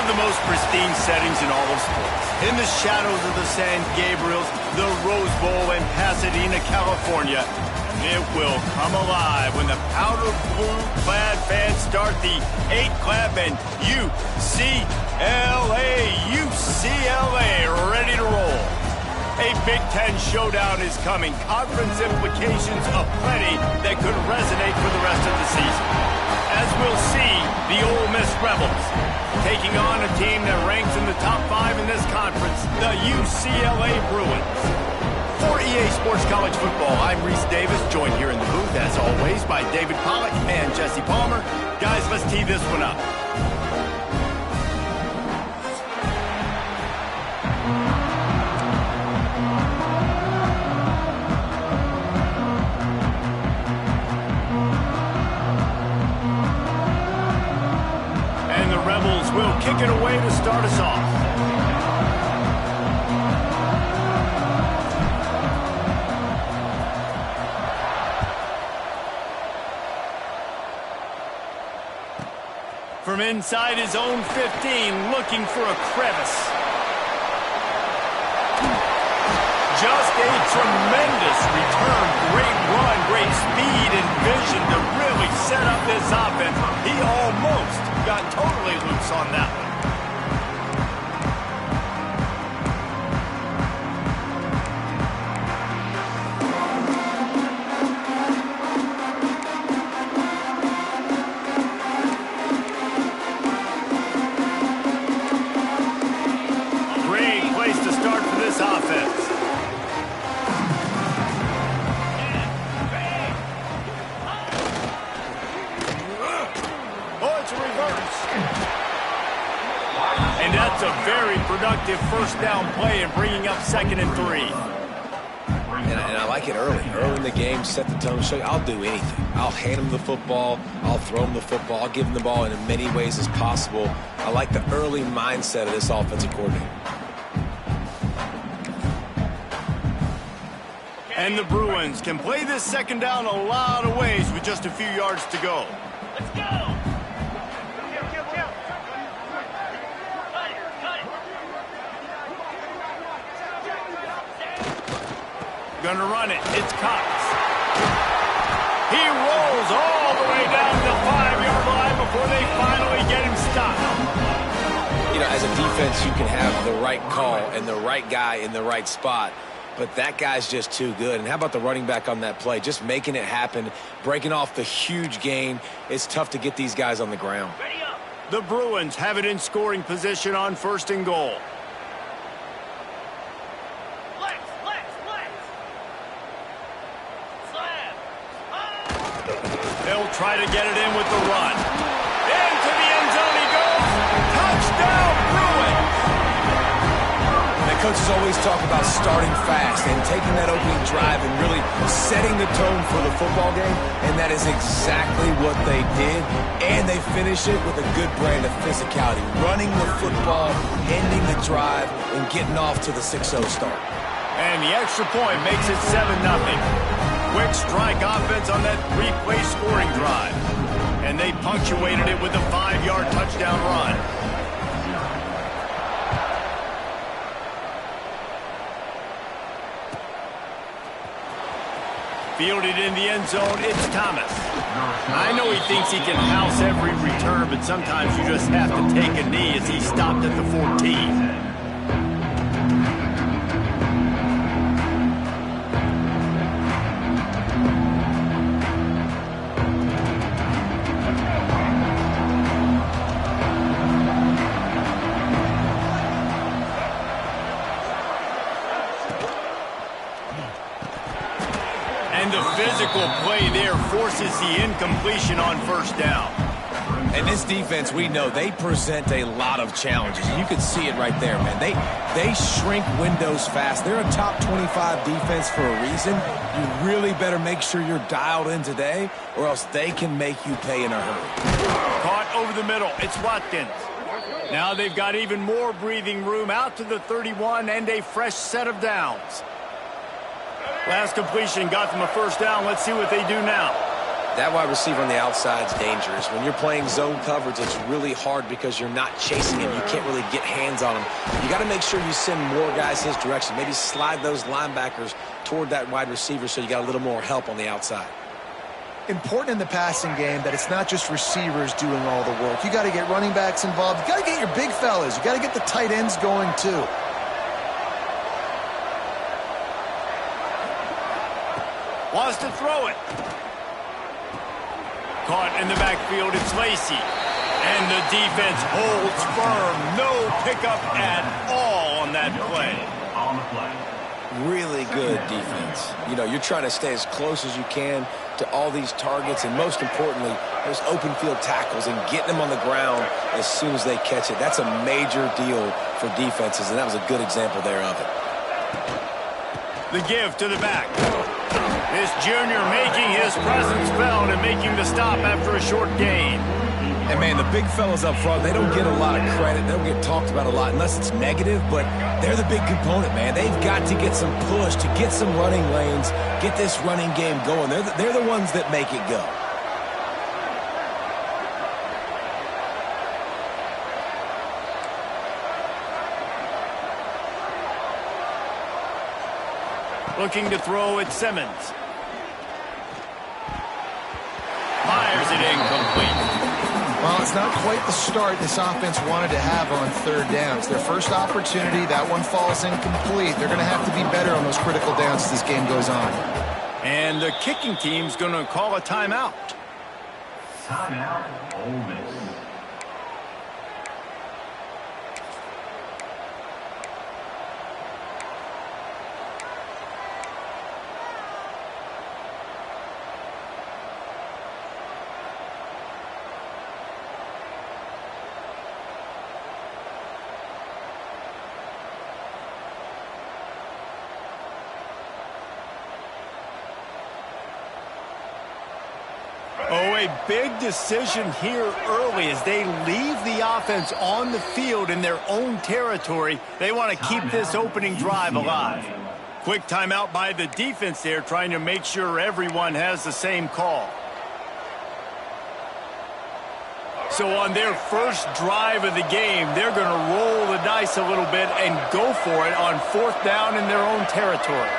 of the most pristine settings in all of sports. In the shadows of the San Gabriels, the Rose Bowl in Pasadena, California, it will come alive when the powder blue-clad fans start the 8-clap and UCLA ready to roll. A Big Ten showdown is coming. Conference implications aplenty that could resonate for the rest of the season. As we'll see, the Ole Miss Rebels taking on a team that ranks in the top 5 in this conference, the UCLA Bruins. For EA Sports College Football, I'm Reese Davis, joined here in the booth, as always, by David Pollack and Jesse Palmer. Guys, let's tee this one up. And the Rebels will kick it away to start us off. From inside his own 15, looking for a crevice. Just a tremendous return. Great run, great speed and vision to really set up this offense. He almost got totally loose on that one. And that's a very productive first down play and bringing up 2nd and 3. And I like it early. Early in the game, set the tone, show you I'll do anything. I'll hand him the football. I'll throw him the football. I'll give him the ball in as many ways as possible. I like the early mindset of this offensive coordinator. And the Bruins can play this 2nd down a lot of ways with just a few yards to go. Let's go! Gonna run it. It's Cox. He rolls all the way down the 5-yard line before they finally get him stopped. You know, as a defense, you can have the right call and the right guy in the right spot, but that guy's just too good. And how about the running back on that play? Just making it happen, breaking off the huge gain. It's tough to get these guys on the ground. The Bruins have it in scoring position on 1st and goal. They'll try to get it in with the run. Into the end zone he goes. Touchdown, Bruins! The coaches always talk about starting fast and taking that opening drive and really setting the tone for the football game, and that is exactly what they did, and they finish it with a good brand of physicality, running the football, ending the drive, and getting off to the 6-0 start. And the extra point makes it 7-0. Quick strike offense on that 3-play scoring drive. And they punctuated it with a 5-yard touchdown run. Fielded in the end zone, it's Thomas. I know he thinks he can house every return, but sometimes you just have to take a knee as he stopped at the 14. And the physical play there forces the incompletion on 1st down. And this defense, we know, they present a lot of challenges. You can see it right there, man. They shrink windows fast. They're a top 25 defense for a reason. You really better make sure you're dialed in today, or else they can make you pay in a hurry. Caught over the middle. It's Watkins. Now they've got even more breathing room out to the 31 and a fresh set of downs. Last completion got them a 1st down. Let's see what they do now. That wide receiver on the outside is dangerous. When you're playing zone coverage, it's really hard because you're not chasing him. You can't really get hands on him. You got to make sure you send more guys his direction. Maybe slide those linebackers toward that wide receiver so you got a little more help on the outside. Important in the passing game that it's not just receivers doing all the work. You got to get running backs involved. You got to get your big fellas. You got to get the tight ends going too. Wants to throw it. Caught in the backfield, it's Lacy. And the defense holds firm. No pickup at all on that play. Really good defense. You know, you're trying to stay as close as you can to all these targets, and most importantly, those open field tackles and getting them on the ground as soon as they catch it. That's a major deal for defenses, and that was a good example there of it. The give to the back. This junior making his presence felt and making the stop after a short gain. And, man, the big fellas up front, they don't get a lot of credit. They don't get talked about a lot unless it's negative, but they're the big component, man. They've got to get some push, to get some running lanes, get this running game going. They're the ones that make it go. Looking to throw at Simmons. Fires it incomplete. Well, it's not quite the start this offense wanted to have on third downs. Their first opportunity, that one falls incomplete. They're going to have to be better on those critical downs as this game goes on. And the kicking team's going to call a timeout. Timeout, Ole Miss. Oh, a big decision here early as they leave the offense on the field in their own territory. They want to keep this opening drive alive. Quick timeout by the defense there, trying to make sure everyone has the same call. So on their first drive of the game, they're going to roll the dice a little bit and go for it on fourth down in their own territory.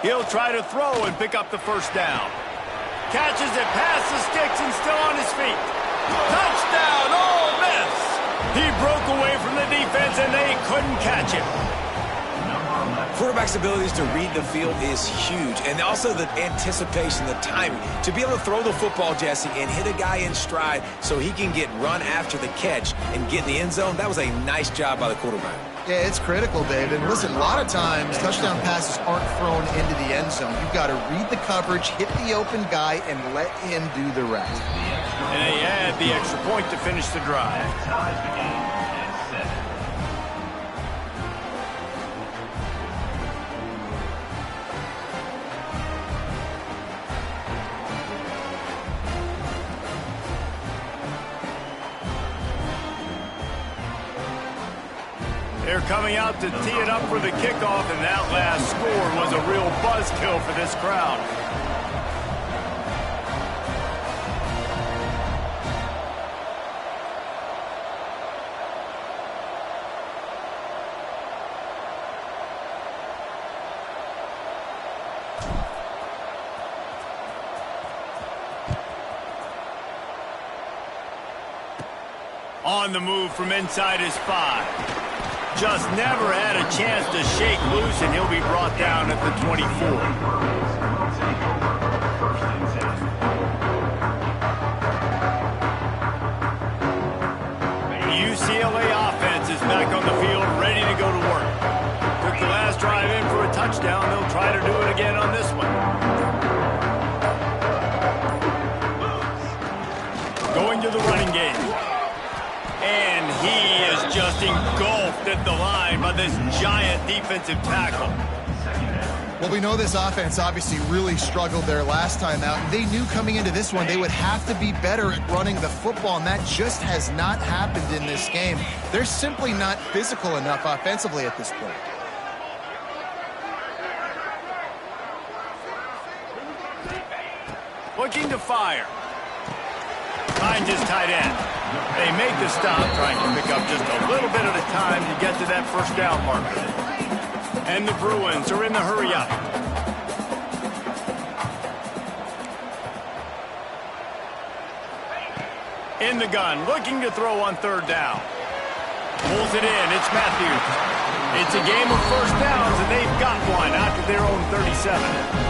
He'll try to throw and pick up the first down. Catches it past the sticks and still on his feet. Touchdown, Ole Miss! He broke away from the defense and they couldn't catch him. Quarterback's abilities to read the field is huge, and also the anticipation, the timing. To be able to throw the football, Jesse, and hit a guy in stride so he can get run after the catch and get in the end zone, that was a nice job by the quarterback. Yeah, it's critical, David. And listen, a lot of times touchdown passes aren't thrown into the end zone. You've got to read the coverage, hit the open guy, and let him do the rest. And they add the extra point to finish the drive. They're coming out to tee it up for the kickoff, and that last score was a real buzzkill for this crowd. On the move from inside his 5. Just never had a chance to shake loose, and he'll be brought down at the 24. The UCLA offense is back on the field, ready to go to work. Took the last drive in for a touchdown. They'll try to do it again on this one. Going to the running game. And he is just engulfed at the line by this giant defensive tackle. Well, we know this offense obviously really struggled there last time out. They knew coming into this one they would have to be better at running the football, and that just has not happened in this game. They're simply not physical enough offensively at this point. Looking to fire. Finds his tight end. They make the stop, trying to pick up just a little bit at a time to get to that first down marker. And the Bruins are in the hurry up. In the gun, looking to throw on third down. Pulls it in, it's Matthews. It's a game of first downs, and they've got one out to their own 37.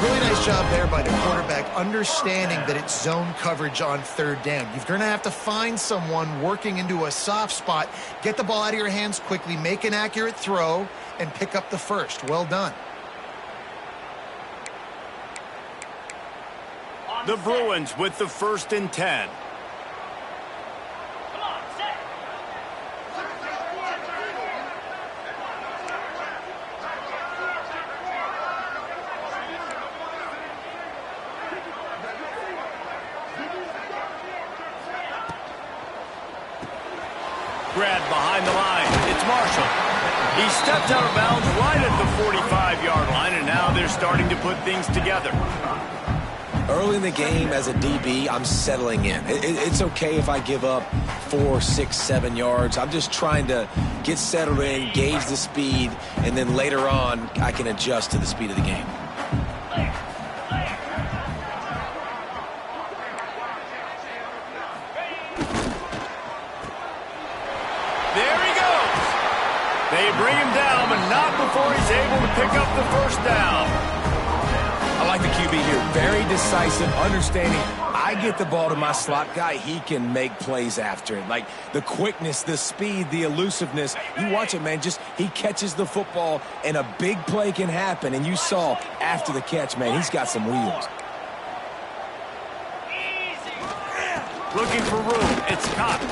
Really nice job there by the quarterback, understanding that it's zone coverage on third down. You're going to have to find someone working into a soft spot, get the ball out of your hands quickly, make an accurate throw, and pick up the first. Well done. The Bruins with the 1st and 10. Grabbed behind the line. It's Marshall. He stepped out of bounds right at the 45-yard line, and now they're starting to put things together. Early in the game, as a DB, I'm settling in. It's okay if I give up 4, 6, 7 yards. I'm just trying to get settled in, gauge the speed, and then later on, I can adjust to the speed of the game. They bring him down, but not before he's able to pick up the first down. I like the QB here. Very decisive, understanding. I get the ball to my slot guy, he can make plays after it. Like the quickness, the speed, the elusiveness. You watch it, man. Just he catches the football, and a big play can happen. And you saw after the catch, man, he's got some wheels. Looking for room. It's Cox.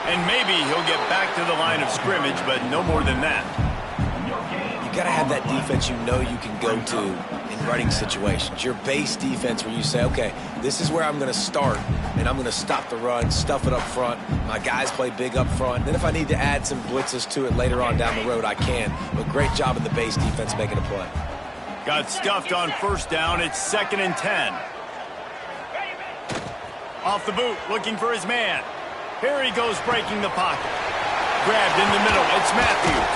And maybe he'll get back to the line of scrimmage, but no more than that. You got to have that defense you know you can go to in running situations. Your base defense where you say, okay, this is where I'm going to start, and I'm going to stop the run, stuff it up front. My guys play big up front. Then if I need to add some blitzes to it later on down the road, I can. But great job in the base defense making a play. Got stuffed on first down. It's 2nd and 10. Off the boot, looking for his man. Here he goes, breaking the pocket. Grabbed in the middle. It's Matthews.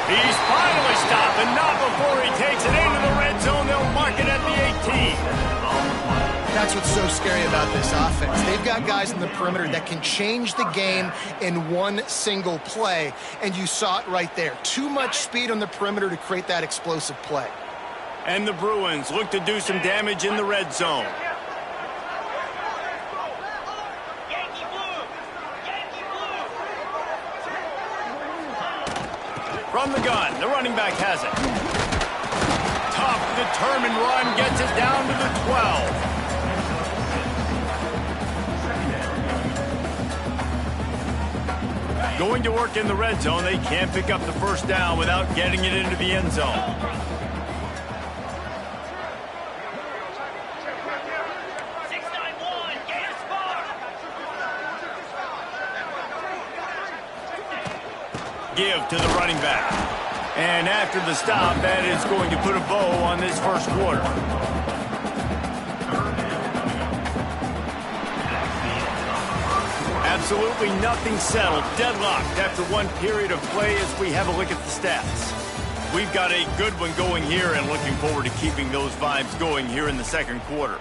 He's finally stopped, and not before he takes it into the red zone. They'll mark it at the 18. That's what's so scary about this offense. They've got guys in the perimeter that can change the game in one single play, and you saw it right there. Too much speed on the perimeter to create that explosive play. And the Bruins look to do some damage in the red zone. From the gun, the running back has it. Tough, determined run, gets it down to the 12. Going to work in the red zone, they can't pick up the first down without getting it into the end zone. Give to the running back. And after the stop, that is going to put a bow on this first quarter. Absolutely nothing settled. Deadlocked after one period of play as we have a look at the stats. We've got a good one going here and looking forward to keeping those vibes going here in the second quarter.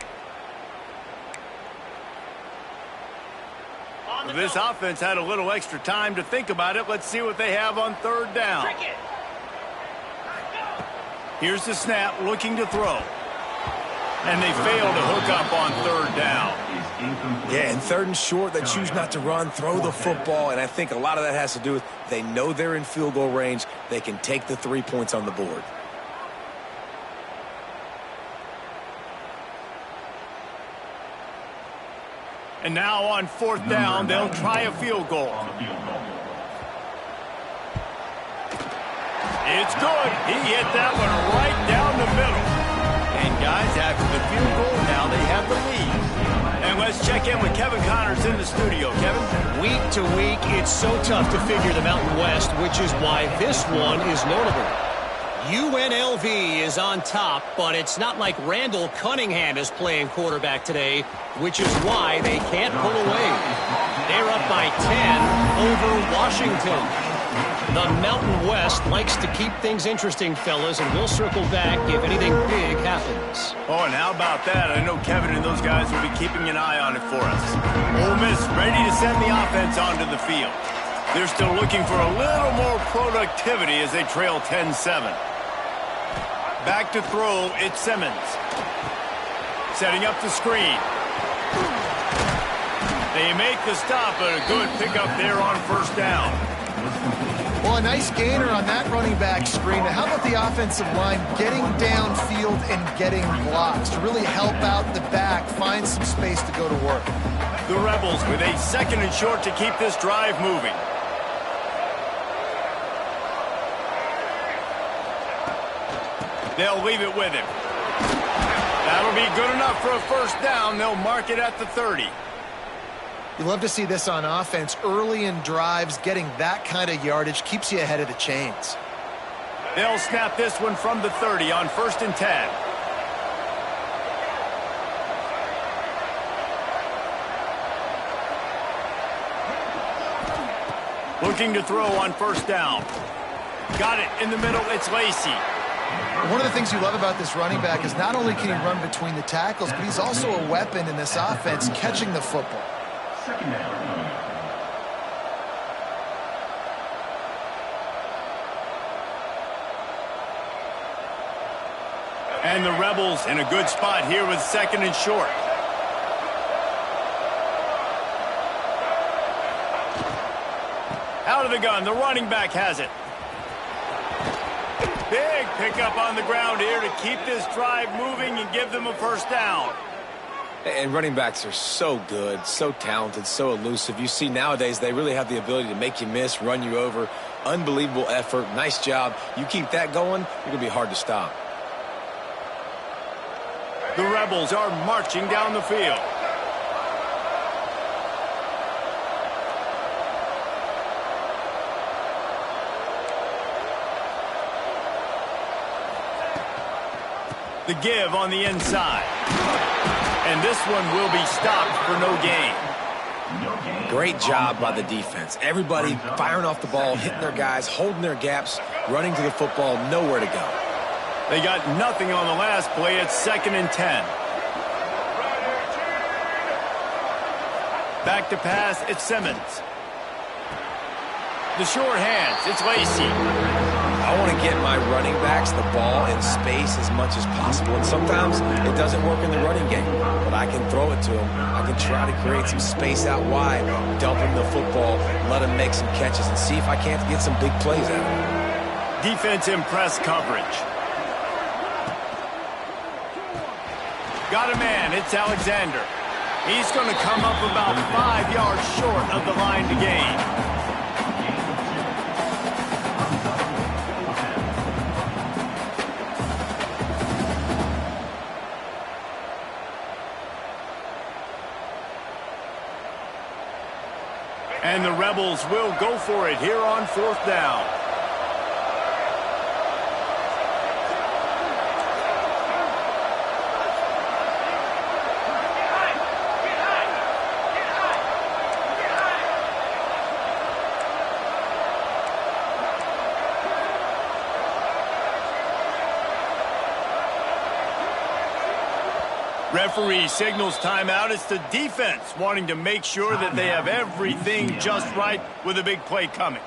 This offense had a little extra time to think about it. Let's see what they have on third down. Here's the snap, looking to throw. And they fail to hook up on third down. Yeah, and 3rd and short, they choose not to run, throw the football, and I think a lot of that has to do with they know they're in field goal range. They can take the 3 points on the board. And now on 4th down, they'll try a field goal. It's good. He hit that one right down the middle. And guys, after the field goal, now they have the lead. And let's check in with Kevin Connors in the studio. Kevin? Week to week, it's so tough to figure the Mountain West, which is why this one is notable. UNLV is on top, but it's not like Randall Cunningham is playing quarterback today, which is why they can't pull away. They're up by 10 over Washington. The Mountain West likes to keep things interesting, fellas, and we'll circle back if anything big happens. Oh, and how about that? I know Kevin and those guys will be keeping an eye on it for us. Ole Miss ready to send the offense onto the field. They're still looking for a little more productivity as they trail 10-7. Back to throw, it's Simmons. Setting up the screen. They make the stop, but a good pickup there on first down. Well, a nice gainer on that running back screen. How about the offensive line getting downfield and getting blocks to really help out the back, find some space to go to work? The Rebels with a 2nd and short to keep this drive moving. They'll leave it with him. That'll be good enough for a first down. They'll mark it at the 30. You love to see this on offense. Early in drives, getting that kind of yardage keeps you ahead of the chains. They'll snap this one from the 30 on 1st and 10. Looking to throw on first down. Got it in the middle. It's Lacey. One of the things you love about this running back is not only can he run between the tackles, but he's also a weapon in this offense, catching the football. Second down. And the Rebels in a good spot here with 2nd and short. Out of the gun, the running back has it. Big pickup on the ground here to keep this drive moving and give them a first down. And running backs are so good, so talented, so elusive. You see nowadays they really have the ability to make you miss, run you over. Unbelievable effort. Nice job. You keep that going, you're going to be hard to stop. The Rebels are marching down the field. The give on the inside. And this one will be stopped for no gain. Great job by the defense. Everybody firing off the ball, hitting their guys, holding their gaps, running to the football, nowhere to go. They got nothing on the last play. It's 2nd and 10. Back to pass, it's Simmons. The short hands, it's Lacey. I want to get my running backs the ball in space as much as possible. And sometimes it doesn't work in the running game, but I can throw it to them. I can try to create some space out wide, dump them the football, let them make some catches, and see if I can't get some big plays out of them. Defense in press coverage. Got a man, it's Alexander. He's going to come up about 5 yards short of the line to gain. And the Rebels will go for it here on 4th down. Referee signals timeout. It's the defense wanting to make sure that they have everything just right with a big play coming.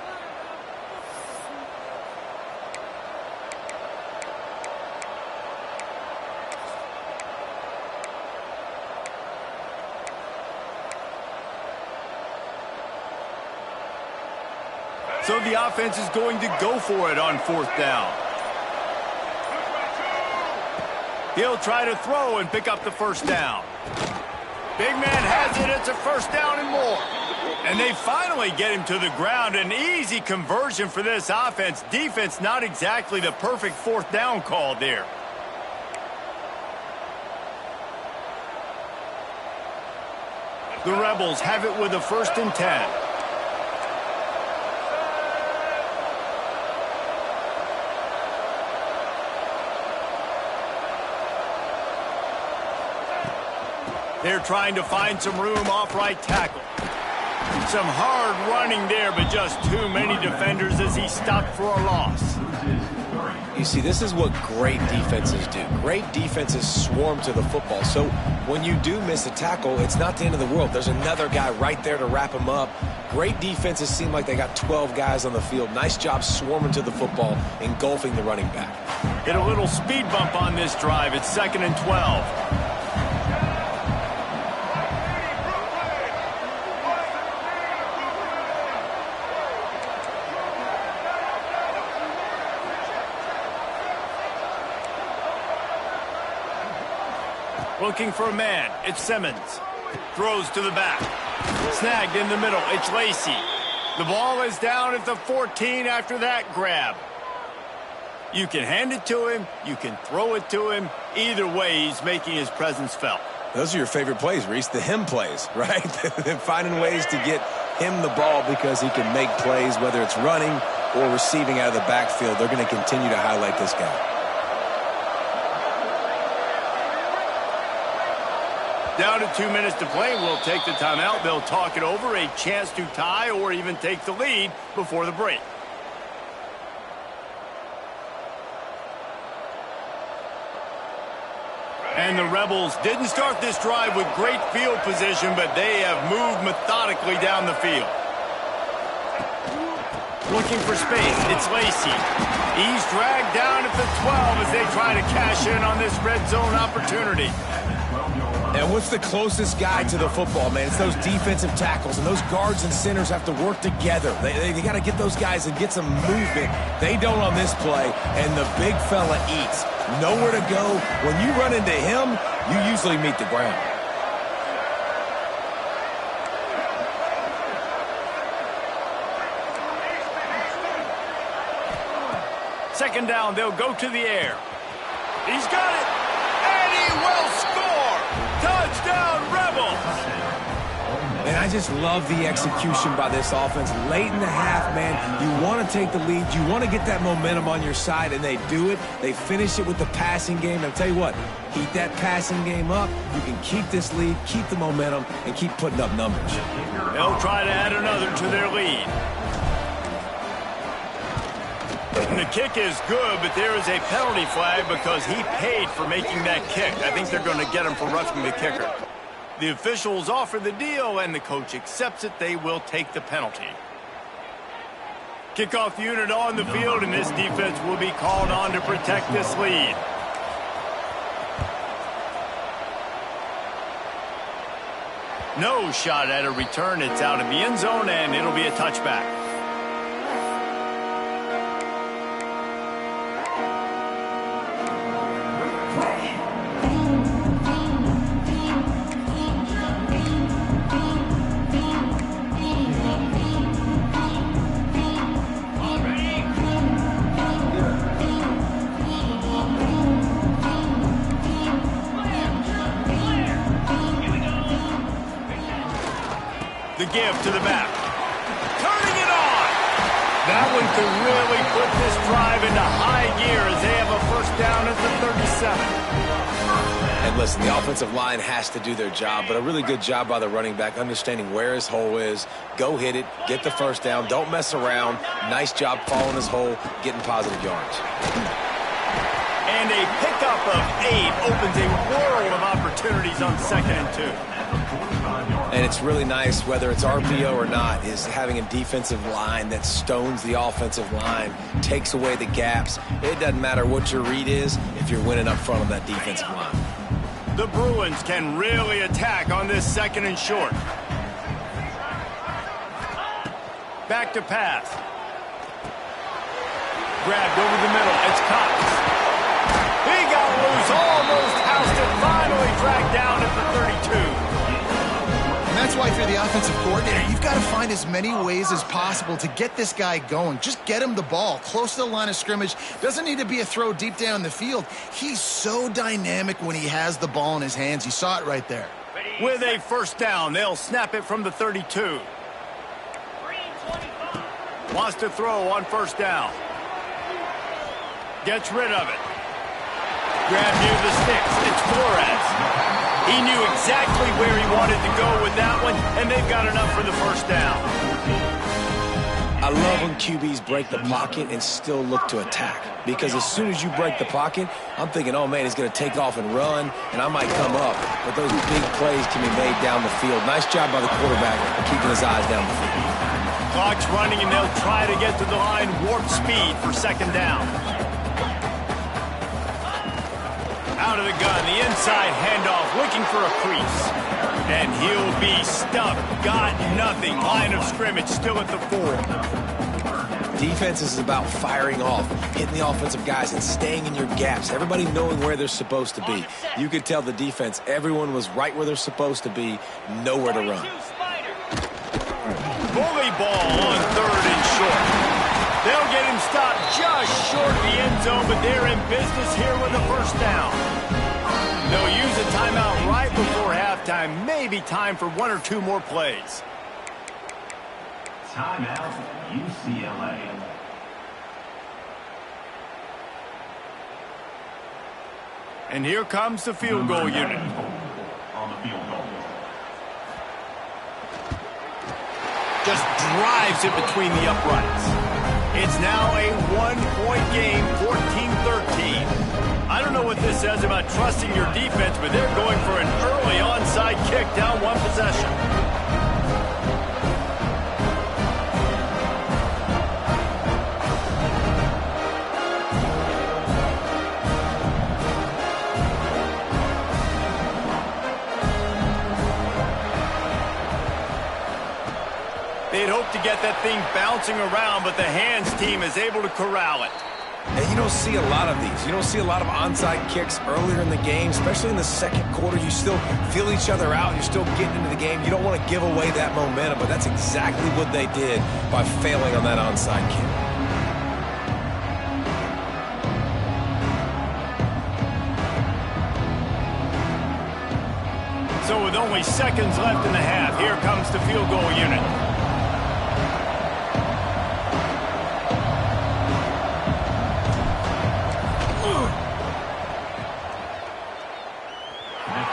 So the offense is going to go for it on 4th down. He'll try to throw and pick up the first down. Big man has it. It's a first down and more. And they finally get him to the ground. An easy conversion for this offense. Defense not exactly the perfect fourth down call there. The Rebels have it with a 1st and 10. They're trying to find some room off right tackle. Some hard running there, but just too many defenders as he stopped for a loss. You see, this is what great defenses do. Great defenses swarm to the football. So when you do miss a tackle, it's not the end of the world. There's another guy right there to wrap him up. Great defenses seem like they got 12 guys on the field. Nice job swarming to the football, engulfing the running back. Hit a little speed bump on this drive. It's 2nd and 12. Looking for a man. It's Simmons. Throws to the back. Snagged in the middle. It's Lacy. The ball is down at the 14 after that grab. You can hand it to him. You can throw it to him. Either way, he's making his presence felt. Those are your favorite plays, Reese, the him plays, right? Finding ways to get him the ball because he can make plays, whether it's running or receiving out of the backfield. They're going to continue to highlight this guy. Down to 2 minutes to play. We'll take the timeout. They'll talk it over. A chance to tie or even take the lead before the break. And the Rebels didn't start this drive with great field position, but they have moved methodically down the field. Looking for space. It's Lacy. He's dragged down at the 12 as they try to cash in on this red zone opportunity. And what's the closest guy to the football, man? It's those defensive tackles, and those guards and centers have to work together. They got to get those guys and get some movement. They don't on this play, and the big fella eats. Nowhere to go. When you run into him, you usually meet the ground. Second down, they'll go to the air. He's got it, and he will score. Touchdown, Rebels! And I just love the execution by this offense. Late in the half, man, you want to take the lead. You want to get that momentum on your side, and they do it. They finish it with the passing game. And I'll tell you what, keep that passing game up. You can keep this lead, keep the momentum, and keep putting up numbers. They'll try to add another to their lead. And the kick is good, but there is a penalty flag because he paid for making that kick. I think they're going to get him for roughing the kicker. The officials offer the deal, and the coach accepts it. They will take the penalty. Kickoff unit on the field, and this defense will be called on to protect this lead. No shot at a return. It's out of the end zone, and it'll be a touchback. The give to the back. Turning it on. That one could really put this drive into high gear as they have a first down at the 37. And listen, the offensive line has to do their job, but a really good job by the running back, understanding where his hole is. Go hit it, get the first down, don't mess around. Nice job following his hole, getting positive yards. And a pickup of 8 opens a world of opportunities on 2nd and 2. And it's really nice, whether it's RPO or not, is having a defensive line that stones the offensive line, takes away the gaps. It doesn't matter what your read is if you're winning up front on that defensive line. The Bruins can really attack on this 2nd and short. Back to pass. Grabbed over the middle. It's Cox. He got loose, almost housed it, finally dragged down at the 32. that's why if you're the offensive coordinator, you've got to find as many ways as possible to get this guy going. Just get him the ball close to the line of scrimmage. Doesn't need to be a throw deep down the field. He's so dynamic when he has the ball in his hands. You saw it right there. With a first down, they'll snap it from the 32. Wants to throw on first down. Gets rid of it. Grab near the sticks. It's Flores. He knew exactly where he wanted to go with that one, and they've got enough for the first down. I love when QBs break the pocket and still look to attack. Because as soon as you break the pocket, I'm thinking, oh, man, he's going to take off and run, and I might come up. But those big plays can be made down the field. Nice job by the quarterback of keeping his eyes down the field. Clock's running, and they'll try to get to the line warp speed for second down. Out of the gun, the inside handoff, looking for a crease. And he'll be stuck. Got nothing. Line of scrimmage still at the 4. Defense is about firing off, hitting the offensive guys, and staying in your gaps. Everybody knowing where they're supposed to be. You could tell the defense, everyone was right where they're supposed to be, nowhere to run. Bully ball on third and short. They'll get him stopped just short of the end zone, but they're in business here with a first down. They'll use a timeout right before halftime. Maybe time for 1 or 2 more plays. Timeout, UCLA. And here comes the field goal unit. On the field goal. Just drives it between the uprights. It's now a 1-point game, 14-13. I don't know what this says about trusting your defense, but they're going for an early onside kick down 1 possession. They'd hope to get that thing bouncing around, but the hands team is able to corral it. And you don't see a lot of these. You don't see a lot of onside kicks earlier in the game, especially in the second quarter. You still feel each other out. You're still getting into the game. You don't want to give away that momentum, but that's exactly what they did by failing on that onside kick. So with only seconds left in the half, here comes the field goal unit.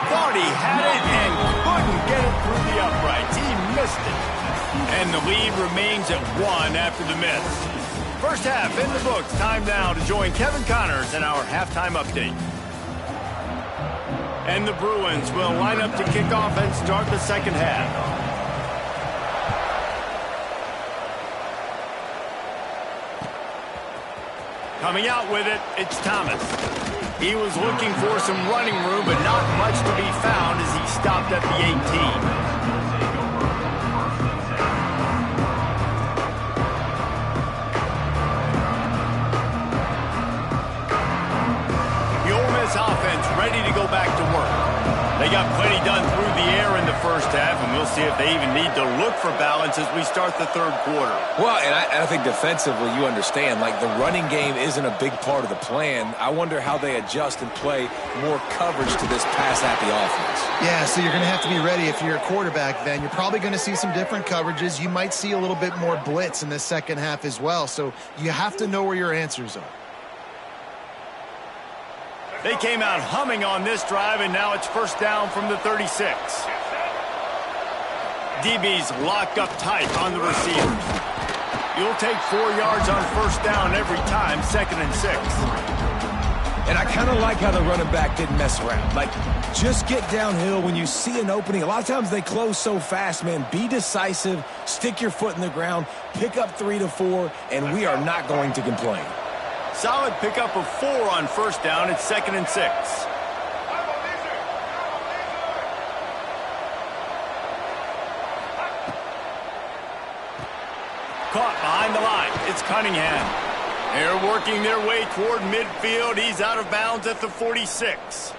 Thought he had it and couldn't get it through the uprights. He missed it. And the lead remains at 1 after the miss. First half in the books. Time now to join Kevin Connors in our halftime update. And the Bruins will line up to kick off and start the second half. Coming out with it, it's Thomas. He was looking for some running room, but not much to be found as he stopped at the 18. Offense ready to go back to work. They got plenty done through the air in the first half, and we'll see if they even need to look for balance as we start the third quarter. Well, and I think defensively, you understand, like the running game isn't a big part of the plan. I wonder how they adjust and play more coverage to this pass-happy offense. Yeah, so you're going to have to be ready if you're a quarterback then. You're probably going to see some different coverages. You might see a little bit more blitz in the second half as well, so you have to know where your answers are. They came out humming on this drive, and now it's first down from the 36. DB's locked up tight on the receivers. You'll take 4 yards on first down every time, 2nd and 6. And I kind of like how the running back didn't mess around. Like, just get downhill when you see an opening. A lot of times they close so fast, man. Be decisive, stick your foot in the ground, pick up 3 to 4, and we are not going to complain. Solid pickup of 4 on first down. It's 2nd and 6. Caught behind the line. It's Cunningham. They're working their way toward midfield. He's out of bounds at the 46.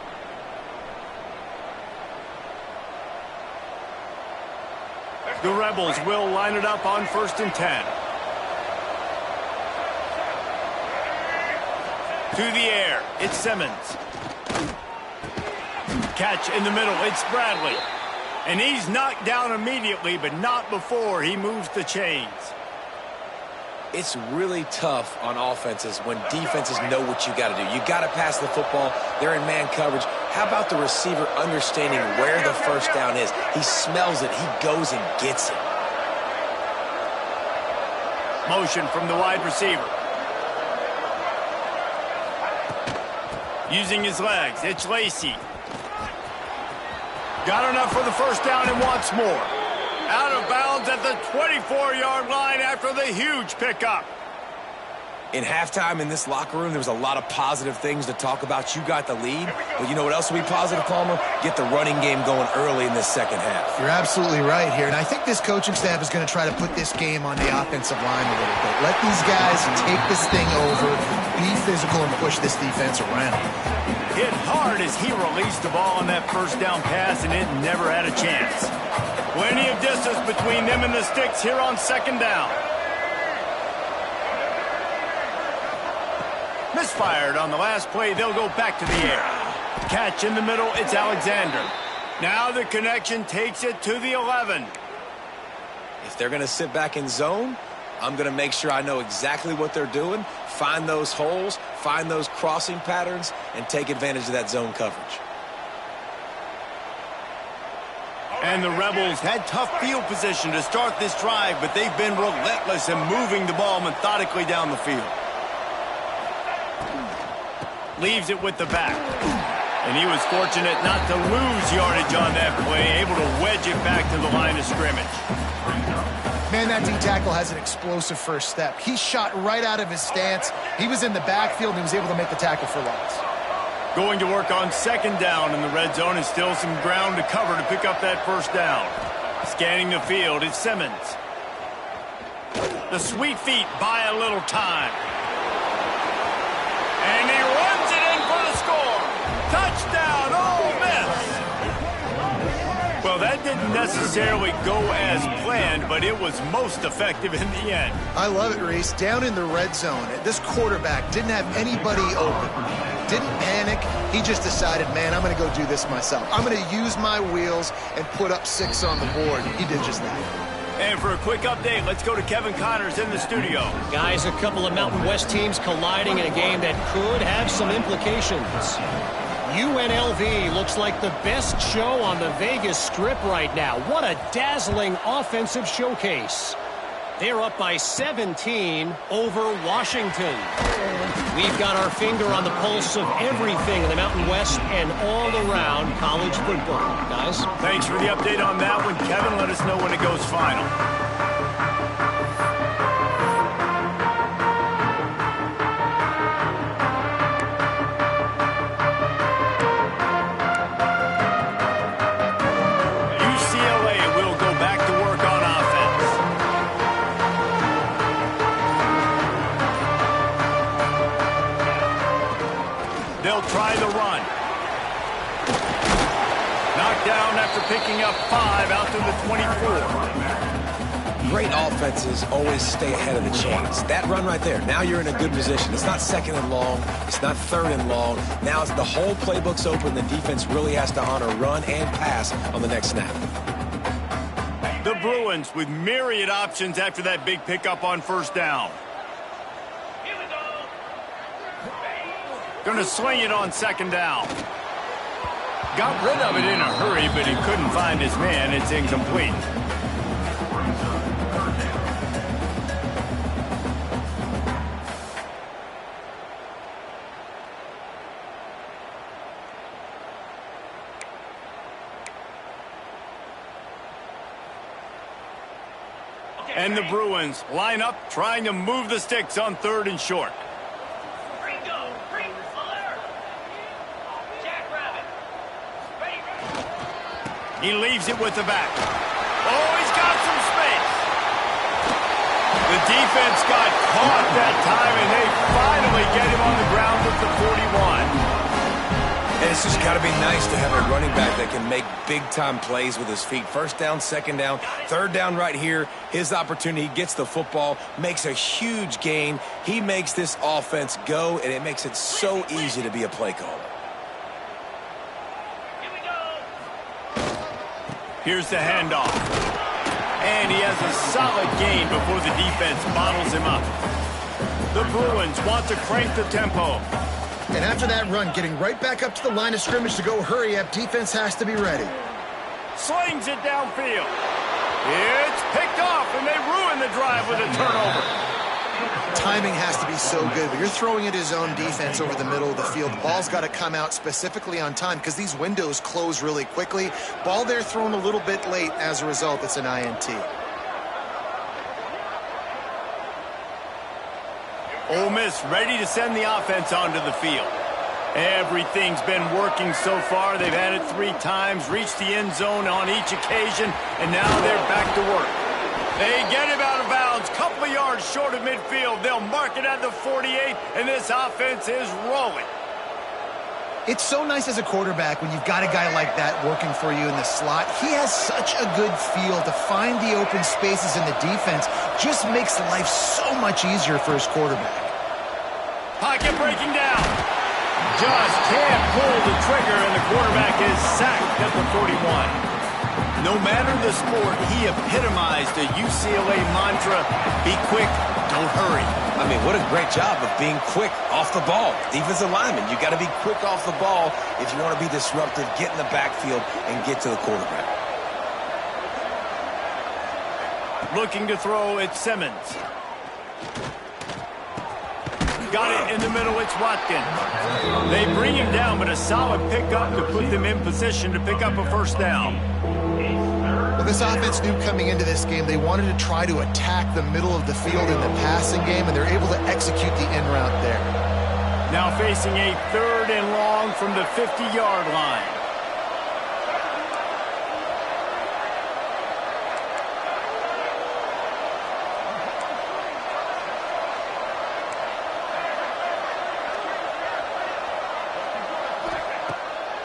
The Rebels will line it up on 1st and 10. To the air, it's Simmons. Catch in the middle, it's Bradley. And he's knocked down immediately, but not before he moves the chains. It's really tough on offenses when defenses know what you got to do. You got to pass the football. They're in man coverage. How about the receiver understanding where the first down is? He smells it. He goes and gets it. Motion from the wide receiver. Using his legs, it's Lacy. Got enough for the first down and wants more. Out of bounds at the 24-yard line after the huge pickup. In halftime in this locker room, there was a lot of positive things to talk about. You got the lead. But you know what else will be positive, Palmer? Get the running game going early in this second half. You're absolutely right here. And I think this coaching staff is going to try to put this game on the offensive line a little bit. Let these guys take this thing over, be physical, and push this defense around. Hit hard as he released the ball on that first down pass, and it never had a chance. Plenty of distance between them and the sticks here on 2nd down. Misfired on the last play. They'll go back to the air. Catch in the middle. It's Alexander. Now the connection takes it to the 11. If they're going to sit back in zone, I'm going to make sure I know exactly what they're doing, find those holes, find those crossing patterns, and take advantage of that zone coverage. And the Rebels had tough field position to start this drive, but they've been relentless in moving the ball methodically down the field. Leaves it with the back. And he was fortunate not to lose yardage on that play, able to wedge it back to the line of scrimmage. Man, that D-tackle has an explosive first step. He shot right out of his stance. He was in the backfield, and he was able to make the tackle for loss. Going to work on 2nd down in the red zone, and still some ground to cover to pick up that first down. Scanning the field, it's Simmons. The sweet feet buy a little time. And he runs it in for the score. Touchdown, Ole Miss. Well, that didn't necessarily go as planned, but it was most effective in the end. I love it, Reese. Down in the red zone, this quarterback didn't have anybody open. Didn't panic. He just decided, man, I'm going to go do this myself. I'm going to use my wheels and put up 6 on the board. He did just that. And for a quick update, let's go to Kevin Connors in the studio. Guys, a couple of Mountain West teams colliding in a game that could have some implications. UNLV looks like the best show on the Vegas Strip right now. What a dazzling offensive showcase. They're up by 17 over Washington. We've got our finger on the pulse of everything in the Mountain West and all around college football. Guys? Thanks for the update on that one. Kevin, let us know when it goes final. Try the run. Knocked down after picking up 5 out to the 24. Great offenses always stay ahead of the chains. That run right there, now you're in a good position. It's not 2nd and long. It's not 3rd and long. Now it's the whole playbook's open. The defense really has to honor run and pass on the next snap. The Bruins with myriad options after that big pickup on 1st down. Going to sling it on 2nd down. Got rid of it in a hurry, but he couldn't find his man. It's incomplete. And the Bruins line up, trying to move the sticks on 3rd and short. He leaves it with the back. Oh, he's got some space. The defense got caught that time, and they finally get him on the ground with the 41. And it's just got to be nice to have a running back that can make big-time plays with his feet. First down, second down, third down right here. His opportunity, he gets the football, makes a huge gain. He makes this offense go, and it makes it so easy to be a play caller. Here's the handoff. And he has a solid gain before the defense bottles him up. The Bruins want to crank the tempo. And after that run, getting right back up to the line of scrimmage to go hurry up, defense has to be ready. Slings it downfield. It's picked off, and they ruin the drive with a turnover. Timing has to be so good, but you're throwing at his own defense over the middle of the field. The ball's got to come out specifically on time because these windows close really quickly. Ball there thrown a little bit late. As a result, it's an INT. Ole Miss ready to send the offense onto the field. Everything's been working so far. They've had it 3 times, reached the end zone on each occasion, and now they're back to work. They get him out of bounds, couple of yards short of midfield. They'll mark it at the 48, and this offense is rolling. It's so nice as a quarterback when you've got a guy like that working for you in the slot. He has such a good feel to find the open spaces in the defense. Just makes life so much easier for his quarterback. Pocket breaking down. Just can't pull the trigger, and the quarterback is sacked at the 41. No matter the sport, he epitomized the UCLA mantra, be quick, don't hurry. I mean, what a great job of being quick off the ball. Defensive lineman, you got to be quick off the ball if you want to be disruptive, get in the backfield, and get to the quarterback. Looking to throw, it's Simmons. Got it in the middle, it's Watkins. They bring him down, but a solid pickup to put them in position to pick up a first down. Well, this offense knew coming into this game they wanted to try to attack the middle of the field in the passing game, and they're able to execute the in route there. Now facing a 3rd and long from the 50-yard line.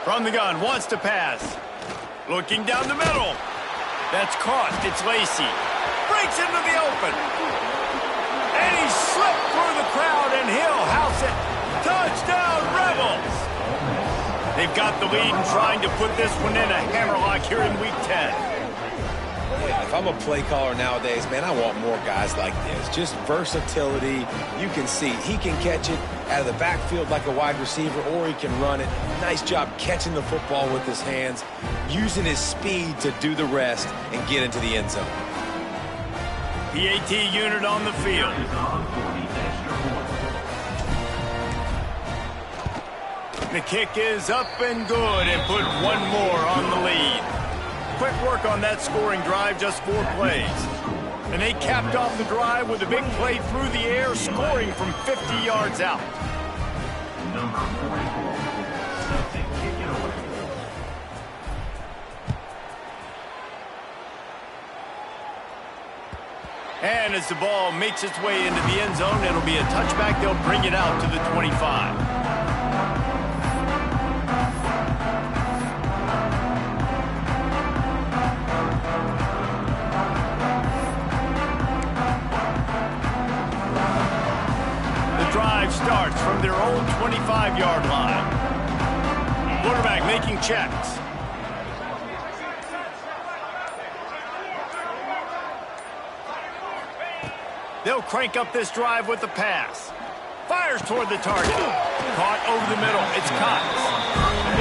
From the gun, wants to pass. Looking down the middle. That's caught. It's Lacey. Breaks into the open. And he slipped through the crowd, and he'll house it. Touchdown, Rebels! They've got the lead and trying to put this one in a hammerlock here in Week 10. Yeah, if I'm a play caller nowadays, man, I want more guys like this. Just versatility. You can see he can catch it out of the backfield like a wide receiver, or he can run it. Nice job catching the football with his hands, using his speed to do the rest and get into the end zone. PAT unit on the field. The kick is up and good, and put one more on the lead. Quick work on that scoring drive, just 4 plays. And they capped off the drive with a big play through the air, scoring from 50 yards out. Number 44, set to kick it away. And as the ball makes its way into the end zone, it'll be a touchback. They'll bring it out to the 25. Starts from their own 25-yard line. Quarterback making checks. They'll crank up this drive with the pass. Fires toward the target. Caught over the middle. It's Cox.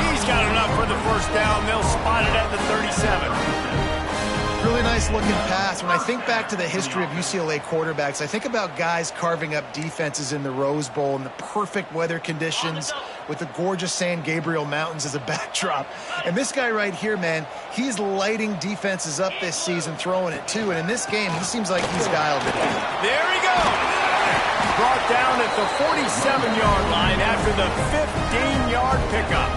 He's got enough for the first down. They'll spot it at the 37. Really nice looking pass. When I think back to the history of UCLA quarterbacks, I think about guys carving up defenses in the Rose Bowl in the perfect weather conditions with the gorgeous San Gabriel Mountains as a backdrop. And this guy right here, man, he's lighting defenses up this season, throwing it too. And in this game, he seems like he's dialed it in. There he goes. Brought down at the 47-yard line after the 15-yard pickup.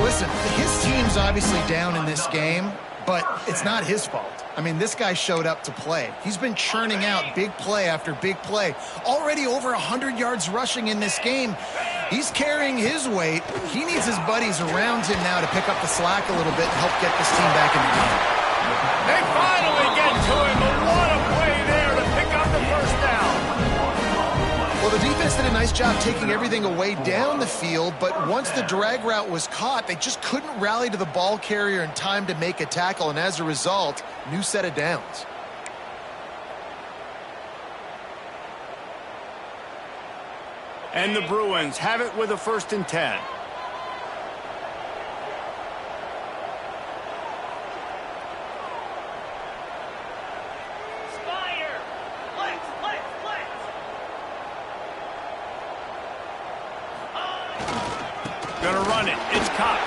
Listen, his team's obviously down in this game, but it's not his fault. I mean, this guy showed up to play. He's been churning out big play after big play. Already over 100 yards rushing in this game. He's carrying his weight. He needs his buddies around him now to pick up the slack a little bit and help get this team back in the game. They finally get to him, but what a play there to pick up the first down. Well, the defense did a nice job taking everything away down the field, but once the drag route was caught, they just couldn't rally to the ball carrier in time to make a tackle, and as a result, new set of downs. And the Bruins have it with a 1st and 10. Gonna run it. It's Cox.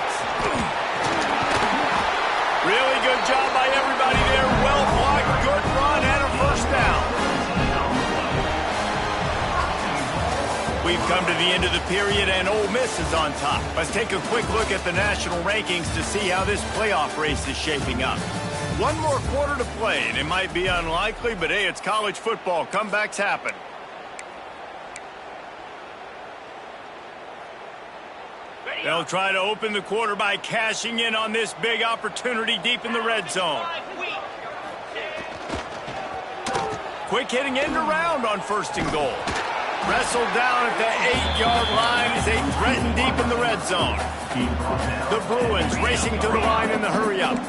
Really good job by everybody there. Well blocked, good run, and a 1st down. We've come to the end of the period, and Ole Miss is on top. Let's take a quick look at the national rankings to see how this playoff race is shaping up. One more quarter to play, and it might be unlikely, but hey, it's college football. Comebacks happen. They'll try to open the quarter by cashing in on this big opportunity deep in the red zone. Quick hitting end around on 1st and goal. Wrestled down at the 8-yard line as they threaten deep in the red zone. The Bruins racing to the line in the hurry-up.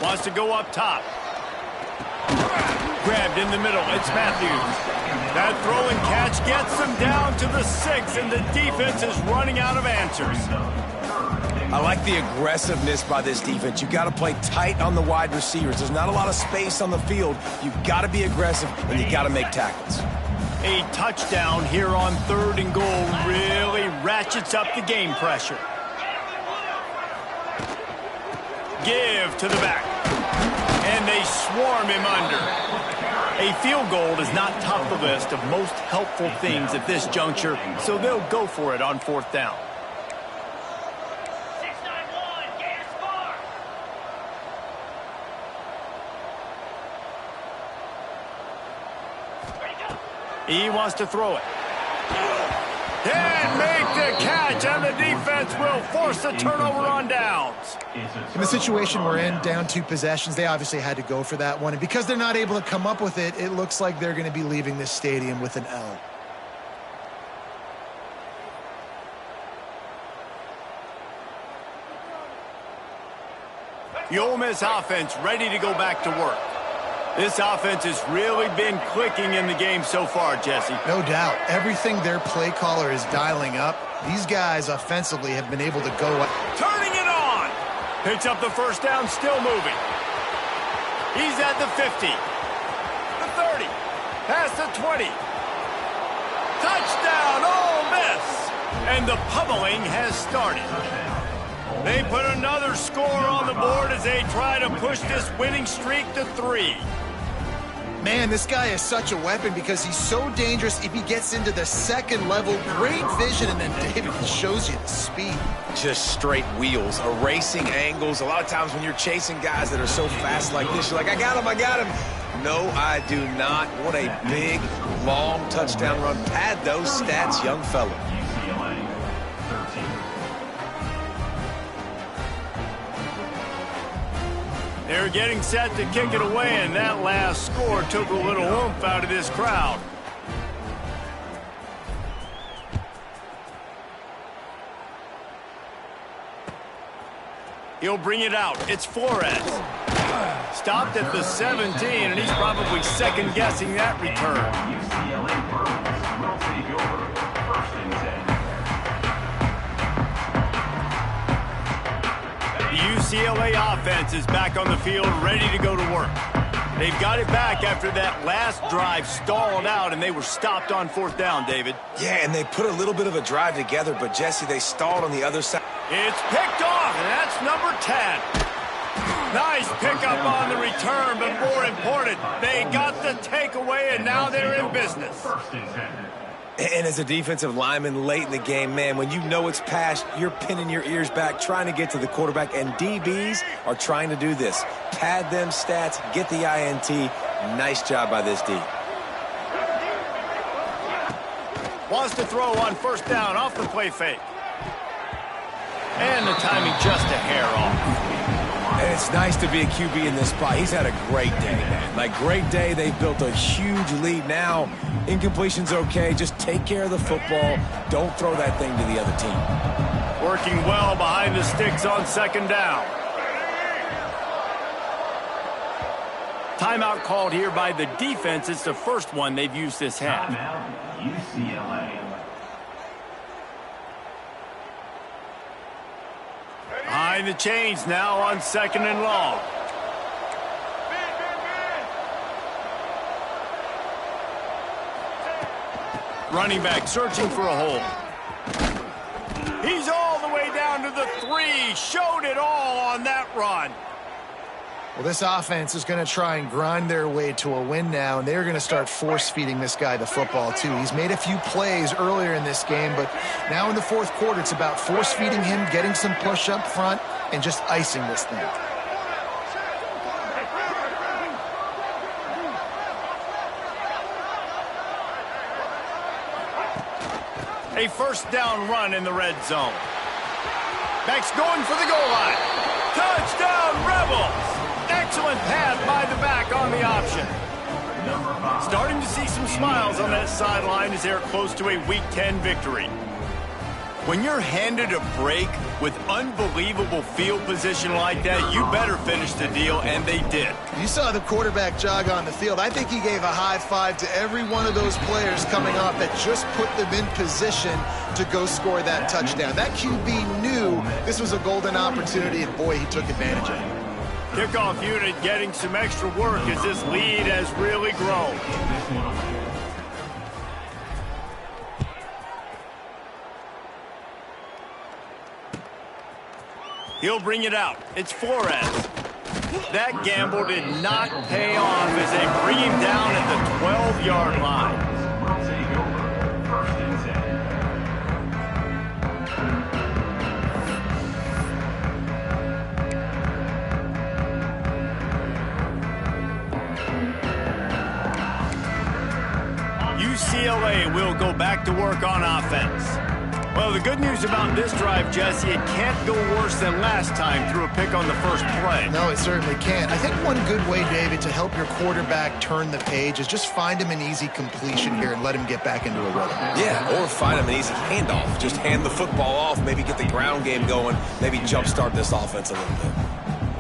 Wants to go up top. Grabbed in the middle. It's Matthews. That throw and catch gets them down to the 6, and the defense is running out of answers. I like the aggressiveness by this defense. You've got to play tight on the wide receivers. There's not a lot of space on the field. You've got to be aggressive, and you've got to make tackles. A touchdown here on 3rd and goal really ratchets up the game pressure. Give to the back. And they swarm him under. A field goal does not top the list of most helpful things at this juncture, so they'll go for it on 4th down. He wants to throw it. Can't make the catch, and the defense will force a turnover on downs. In the situation we're in, down 2 possessions, they obviously had to go for that one. And because they're not able to come up with it, it looks like they're going to be leaving this stadium with an L. The Ole Miss offense ready to go back to work. This offense has really been clicking in the game so far, Jesse. No doubt. Everything their play caller is dialing up, these guys offensively have been able to go up. Turning it on. Picks up the 1st down, still moving. He's at the 50. The 30. Past the 20. Touchdown, Ole Miss. And the pummeling has started. They put another score on the board as they try to push this winning streak to 3. Man, this guy is such a weapon because he's so dangerous if he gets into the 2nd level. Great vision, and then David shows you the speed. Just straight wheels, erasing angles. A lot of times when you're chasing guys that are so fast like this, you're like, I got him, I got him. No, I do not. What a big, long touchdown run. Pad those stats, young fella. They're getting set to kick it away, and that last score took a little oomph out of this crowd. He'll bring it out. It's Flores. Stopped at the 17, and he's probably second-guessing that return. UCLA Bruins will take over 1st and 10. The UCLA offense is back on the field, ready to go to work. They've got it back after that last drive stalled out, and they were stopped on 4th down, David. Yeah, and they put a little bit of a drive together, but, Jesse, they stalled on the other side. It's picked off, and that's number 10. Nice pickup on the return, but more important, they got the takeaway, and now they're in business. 1st and 10. And as a defensive lineman late in the game, man, when you know it's past, you're pinning your ears back, trying to get to the quarterback, and DBs are trying to do this. Pad them stats, get the INT. Nice job by this D. Wants to throw on first down off the play fake. And the timing just a hair off. And it's nice to be a QB in this spot. He's had a great day, man. Like, great day. They've built a huge lead. Now, incompletion's okay. Just take care of the football. Don't throw that thing to the other team. Working well behind the sticks on second down. Timeout called here by the defense. It's the first one they've used this half. UCLA. Behind the chains now on second and long. Running back searching for a hole. He's all the way down to the 3. Showed it all on that run. Well, this offense is going to try and grind their way to a win now, and they're going to start force-feeding this guy the football, too. He's made a few plays earlier in this game, but now in the fourth quarter, it's about force-feeding him, getting some push up front, and just icing this thing. A first down run in the red zone. Backs going for the goal line. Touchdown, Rebels! Excellent pass by the back on the option. Starting to see some smiles on that sideline as they're close to a Week 10 victory. When you're handed a break with unbelievable field position like that, you better finish the deal, and they did. You saw the quarterback jog on the field. I think he gave a high five to every one of those players coming off that just put them in position to go score that touchdown. That QB knew this was a golden opportunity, and boy, he took advantage of it. Kickoff unit getting some extra work as this lead has really grown. He'll bring it out. It's Flores. That gamble did not pay off as they bring him down at the 12-yard line. UCLA will go back to work on offense. Well, the good news about this drive, Jesse, it can't go worse than last time through a pick on the first play. No, it certainly can't. I think one good way, David, to help your quarterback turn the page is just find him an easy completion here and let him get back into a rhythm. Yeah, or find him an easy handoff. Just hand the football off, maybe get the ground game going, maybe jumpstart this offense a little bit.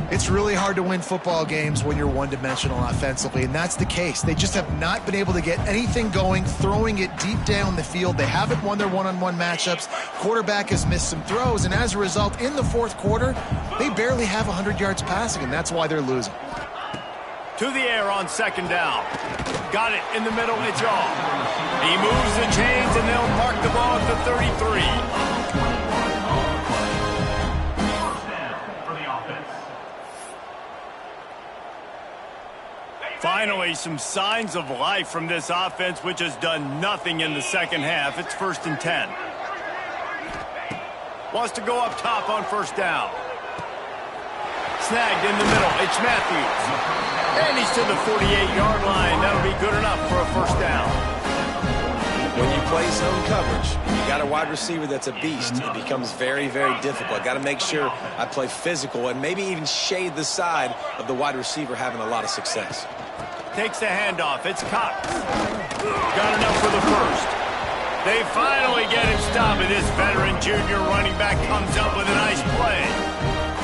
It's really hard to win football games when you're one-dimensional offensively, and that's the case. They just have not been able to get anything going, throwing it deep down the field. They haven't won their one-on-one matchups. Quarterback has missed some throws, and as a result, in the fourth quarter, they barely have 100 yards passing, and that's why they're losing. To the air on second down. Got it in the middle, it's off. He moves the chains, and they'll mark the ball at the 33. Finally, some signs of life from this offense, which has done nothing in the second half. It's 1st and 10. Wants to go up top on first down. Snagged in the middle. It's Matthews. And he's to the 48-yard line. That'll be good enough for a first down. When you play zone coverage, you got a wide receiver that's a beast. It becomes very, very difficult. I got to make sure I play physical and maybe even shade the side of the wide receiver having a lot of success. Takes the handoff. It's Cox. Got enough for the first. They finally get him stopped, and this veteran junior running back comes up with a nice play.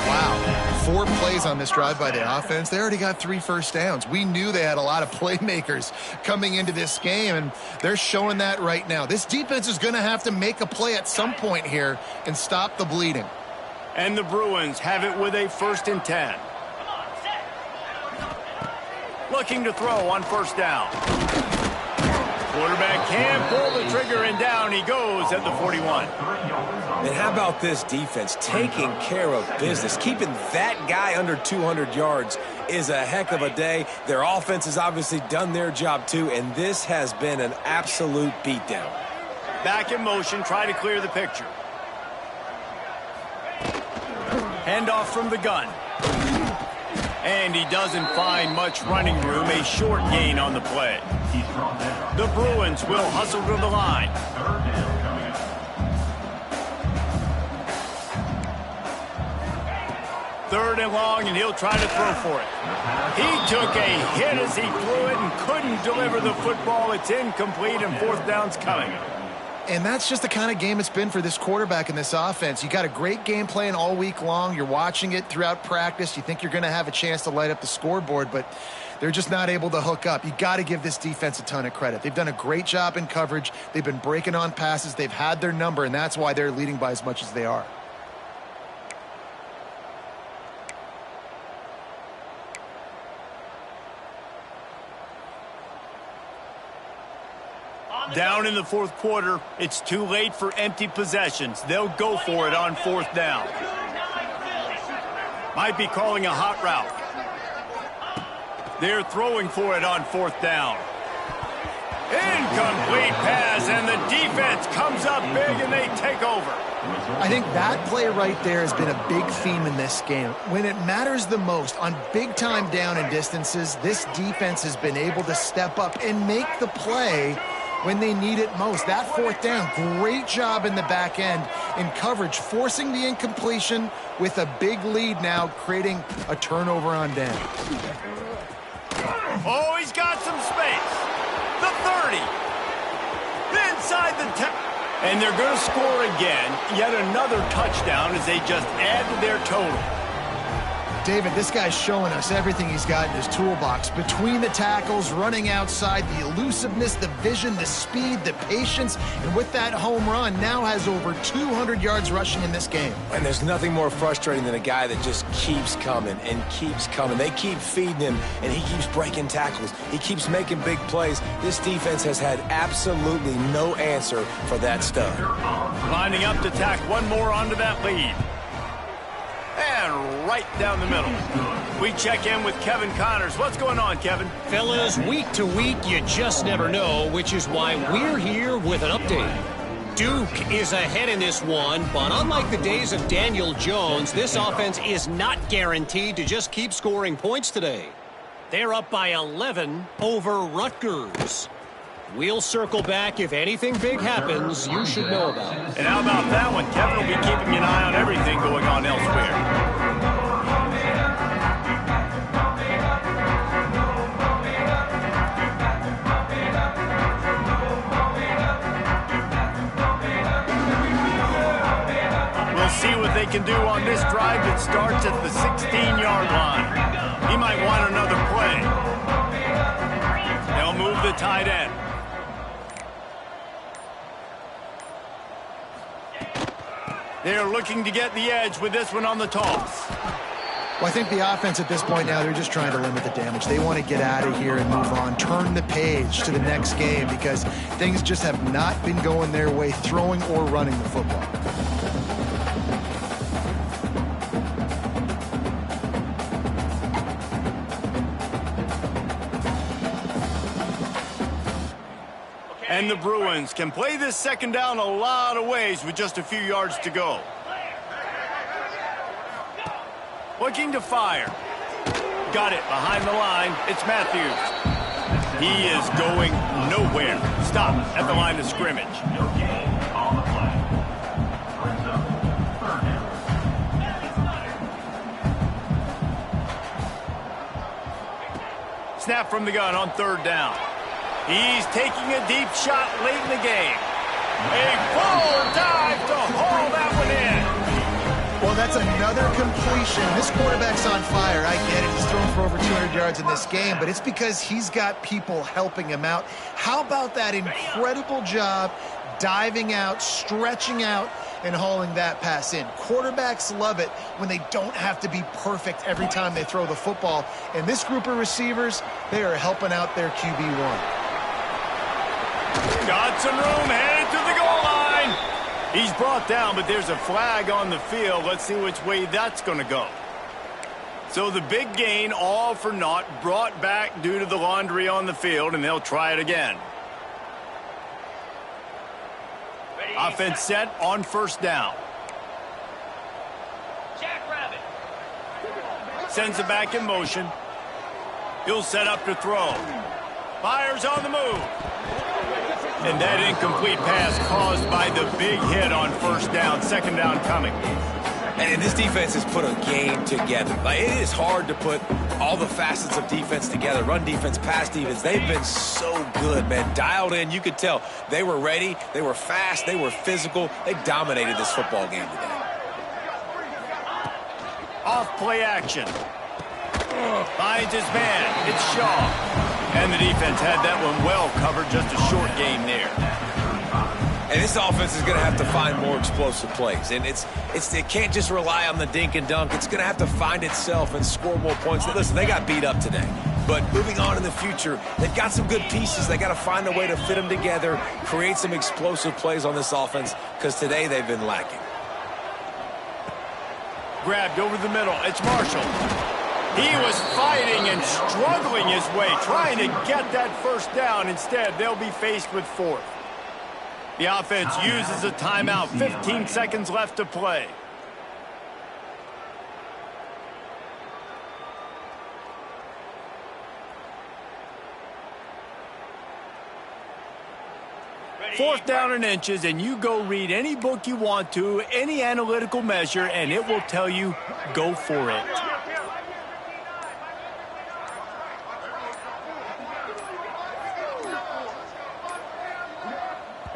Wow. 4 plays on this drive by the offense. They already got 3 first downs. We knew they had a lot of playmakers coming into this game, and they're showing that right now. This defense is going to have to make a play at some point here and stop the bleeding. And the Bruins have it with a 1st and 10. Looking to throw on first down. Quarterback can pull the trigger, and down he goes at the 41. And how about this defense taking care of business? Keeping that guy under 200 yards is a heck of a day. Their offense has obviously done their job too, and this has been an absolute beatdown. Back in motion, try to clear the picture. Handoff from the gun. And he doesn't find much running room. A short gain on the play. He's brought down. The Bruins will hustle to the line. Third down coming up. Third and long, and he'll try to throw for it. He took a hit as he threw it and couldn't deliver the football. It's incomplete, and fourth down's coming. And that's just the kind of game it's been for this quarterback in this offense. You got a great game plan all week long. You're watching it throughout practice. You think you're going to have a chance to light up the scoreboard, but they're just not able to hook up. You got to give this defense a ton of credit. They've done a great job in coverage. They've been breaking on passes. They've had their number, and that's why they're leading by as much as they are. Down in the fourth quarter, it's too late for empty possessions. They'll go for it on fourth down. Might be calling a hot route. They're throwing for it on fourth down. Incomplete pass, and the defense comes up big, and they take over. I think that play right there has been a big theme in this game. When it matters the most, on big-time down and distances, this defense has been able to step up and make the play when they need it most. That fourth down, great job in the back end in coverage, forcing the incompletion with a big lead now, creating a turnover on down. Oh, he's got some space. The 30. Inside the 10. And they're going to score again. Yet another touchdown as they just add to their total. David, this guy's showing us everything he's got in his toolbox. Between the tackles, running outside, the elusiveness, the vision, the speed, the patience, and with that home run, now has over 200 yards rushing in this game. And there's nothing more frustrating than a guy that just keeps coming and keeps coming. They keep feeding him, and he keeps breaking tackles. He keeps making big plays. This defense has had absolutely no answer for that stud. Lining up to tack one more onto that lead. And right down the middle. We check in with Kevin Connors. What's going on, Kevin? Fellas, week to week, you just never know, which is why we're here with an update. Duke is ahead in this one, but unlike the days of Daniel Jones, this offense is not guaranteed to just keep scoring points today. They're up by 11 over Rutgers. We'll circle back if anything big happens you should know about. And how about that one? Kevin will be keeping an eye on everything going on elsewhere. We'll see what they can do on this drive that starts at the 16-yard line. He might want another play. They'll move the tight end. They're looking to get the edge with this one on the toss. Well, I think the offense at this point now, they're just trying to limit the damage. They want to get out of here and move on, turn the page to the next game because things just have not been going their way, throwing or running the football. And the Bruins can play this second down a lot of ways with just a few yards to go. Looking to fire. Got it behind the line. It's Matthews. He is going nowhere. Stop at the line of scrimmage. No gain on the play. Brings up third down. Snap from the gun on third down. He's taking a deep shot late in the game. A full dive to haul that one in. Well, that's another completion. This quarterback's on fire. I get it. He's thrown for over 200 yards in this game, but it's because he's got people helping him out. How about that incredible job diving out, stretching out, and hauling that pass in? Quarterbacks love it when they don't have to be perfect every time they throw the football. And this group of receivers, they are helping out their QB1. Got some room, headed to the goal line. He's brought down, but there's a flag on the field. Let's see which way that's going to go. So the big gain, all for naught, brought back due to the laundry on the field, and they'll try it again. Offense set on first down. Sends it back in motion. He'll set up to throw. Fires on the move. And that incomplete pass caused by the big hit on first down. Second down coming. And this defense has put a game together. Like, it is hard to put all the facets of defense together. Run defense, pass defense. They've been so good, man. Dialed in. You could tell they were ready. They were fast. They were physical. They dominated this football game today. Off play action. Finds his man. It's Shaw. And the defense had that one well covered. Just a short game there. And this offense is going to have to find more explosive plays. And it can't just rely on the dink and dunk. It's going to have to find itself and score more points. Listen, they got beat up today. But moving on in the future, they've got some good pieces. They got to find a way to fit them together, create some explosive plays on this offense, because today they've been lacking. Grabbed over the middle. It's Marshall. He was fighting and struggling his way, trying to get that first down. Instead, they'll be faced with fourth. The offense uses a timeout. 15 seconds left to play. Fourth down and inches, and you go read any book you want to, any analytical measure, and it will tell you, go for it.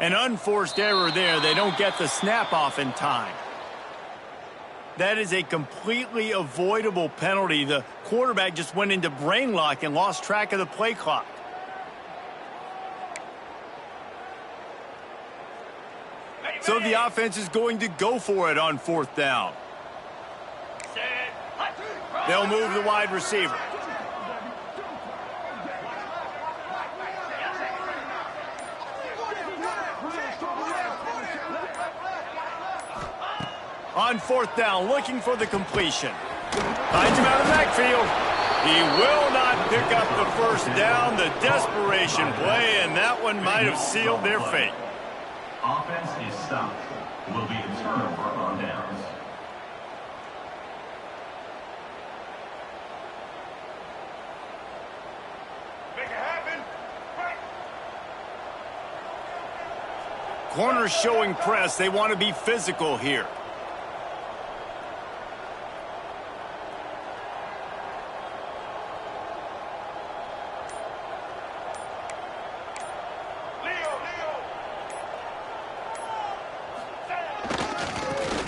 An unforced error there. They don't get the snap off in time. That is a completely avoidable penalty. The quarterback just went into brain lock and lost track of the play clock. So the offense is going to go for it on fourth down. They'll move the wide receiver. On fourth down, looking for the completion. Finds him out of the backfield. He will not pick up the first down. The desperation play, and that one might have sealed their fate. Offense is stopped. Will be a turnover on downs. Make it happen. Corners showing press. They want to be physical here.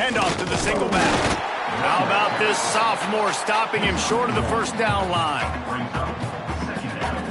Handoff to the single back. How about this sophomore stopping him short of the first down line? Brings up second down.